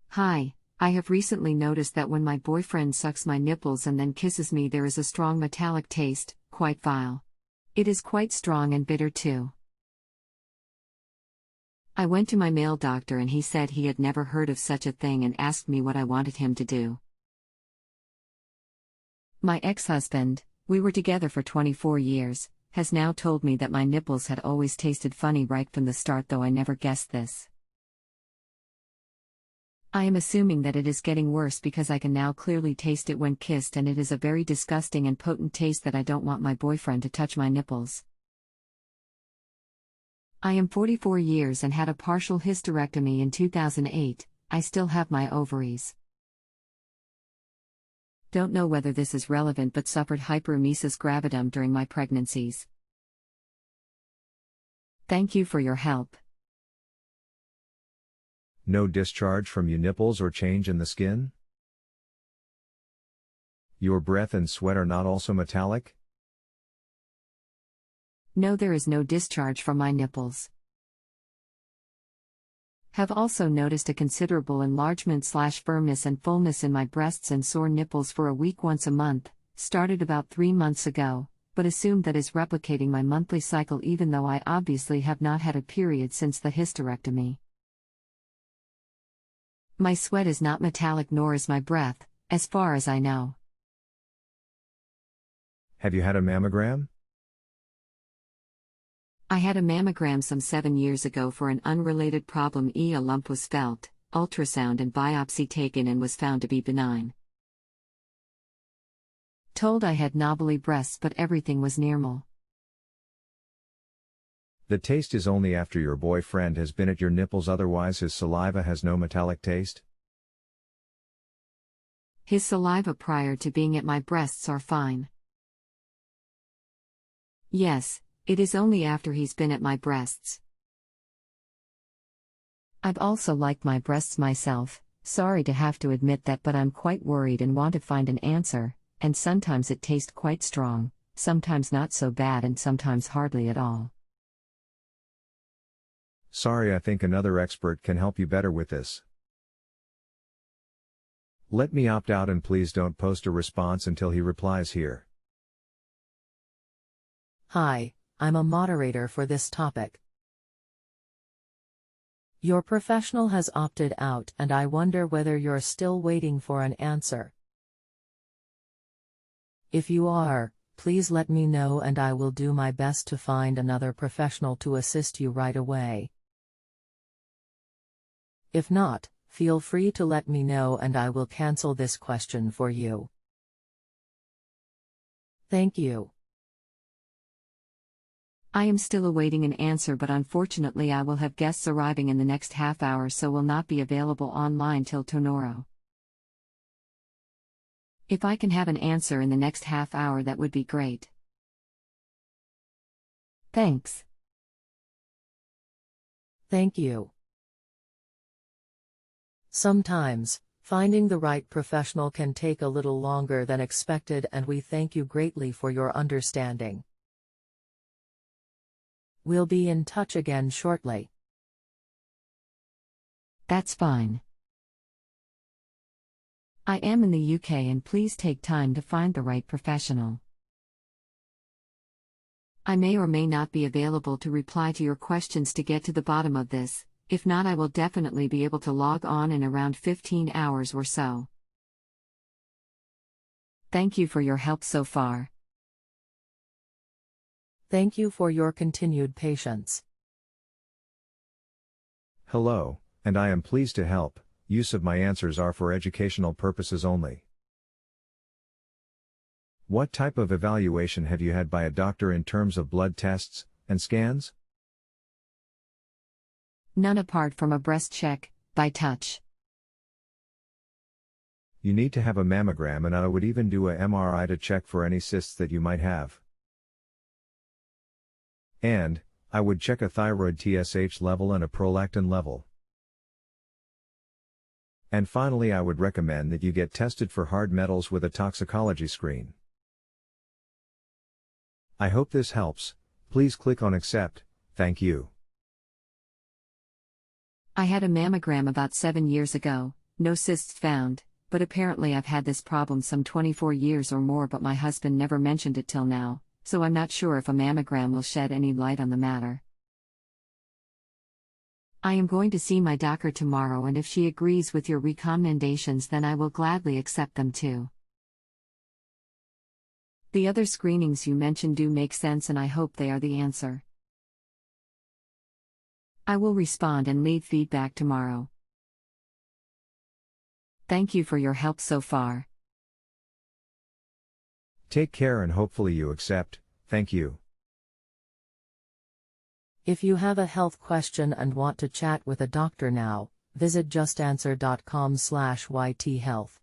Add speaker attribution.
Speaker 1: Hi, I have recently noticed that when my boyfriend sucks my nipples and then kisses me, there is a strong metallic taste, quite vile. It is quite strong and bitter too. I went to my male doctor and he said he had never heard of such a thing and asked me what I wanted him to do. My ex-husband, we were together for 24 years, has now told me that my nipples had always tasted funny right from the start, though I never guessed this. I am assuming that it is getting worse because I can now clearly taste it when kissed, and it is a very disgusting and potent taste that I don't want my boyfriend to touch my nipples. I am 44 years and had a partial hysterectomy in 2008, I still have my ovaries. Don't know whether this is relevant, but suffered hyperimesis gravidum during my pregnancies. Thank you for your help.
Speaker 2: No discharge from your nipples or change in the skin? Your breath and sweat are not also metallic?
Speaker 1: No, there is no discharge from my nipples. Have also noticed a considerable enlargement/firmness and fullness in my breasts and sore nipples for a week once a month, started about 3 months ago, but assumed that is replicating my monthly cycle, even though I obviously have not had a period since the hysterectomy. My sweat is not metallic, nor is my breath, as far as I know.
Speaker 2: Have you had a mammogram?
Speaker 1: I had a mammogram some 7 years ago for an unrelated problem. A lump was felt, ultrasound and biopsy taken, and was found to be benign. Told I had knobbly breasts, but everything was normal.
Speaker 2: The taste is only after your boyfriend has been at your nipples, otherwise his saliva has no metallic taste?
Speaker 1: His saliva prior to being at my breasts are fine. Yes, it is only after he's been at my breasts. I've also liked my breasts myself, sorry to have to admit that, but I'm quite worried and want to find an answer, and sometimes it tastes quite strong, sometimes not so bad, and sometimes hardly at all.
Speaker 2: Sorry, I think another expert can help you better with this. Let me opt out, and please don't post a response until he replies here.
Speaker 3: Hi, I'm a moderator for this topic. Your professional has opted out, and I wonder whether you're still waiting for an answer. If you are, please let me know and I will do my best to find another professional to assist you right away. If not, feel free to let me know and I will cancel this question for you. Thank you.
Speaker 1: I am still awaiting an answer, but unfortunately I will have guests arriving in the next half hour, so will not be available online till tomorrow. If I can have an answer in the next half hour, that would be great. Thanks.
Speaker 3: Thank you. Sometimes, finding the right professional can take a little longer than expected, and we thank you greatly for your understanding. We'll be in touch again shortly.
Speaker 1: That's fine. I am in the UK, and please take time to find the right professional. I may or may not be available to reply to your questions to get to the bottom of this. If not, I will definitely be able to log on in around 15 hours or so. Thank you for your help so far.
Speaker 3: Thank you for your continued patience.
Speaker 2: Hello, and I am pleased to help. Use of my answers are for educational purposes only. What type of evaluation have you had by a doctor in terms of blood tests and scans?
Speaker 1: None apart from a breast check, by touch.
Speaker 2: You need to have a mammogram, and I would even do a MRI to check for any cysts that you might have. And I would check a thyroid TSH level and a prolactin level. And finally, I would recommend that you get tested for hard metals with a toxicology screen. I hope this helps. Please click on accept. Thank you.
Speaker 1: I had a mammogram about 7 years ago. No cysts found, but apparently I've had this problem some 24 years or more, but my husband never mentioned it till now, so I'm not sure if a mammogram will shed any light on the matter. I am going to see my doctor tomorrow, and if she agrees with your recommendations, then I will gladly accept them too. The other screenings you mentioned do make sense, and I hope they are the answer. I will respond and leave feedback tomorrow. Thank you for your help so far.
Speaker 2: Take care and hopefully you accept. Thank you.
Speaker 3: If you have a health question and want to chat with a doctor now, visit justanswer.com/ythealth.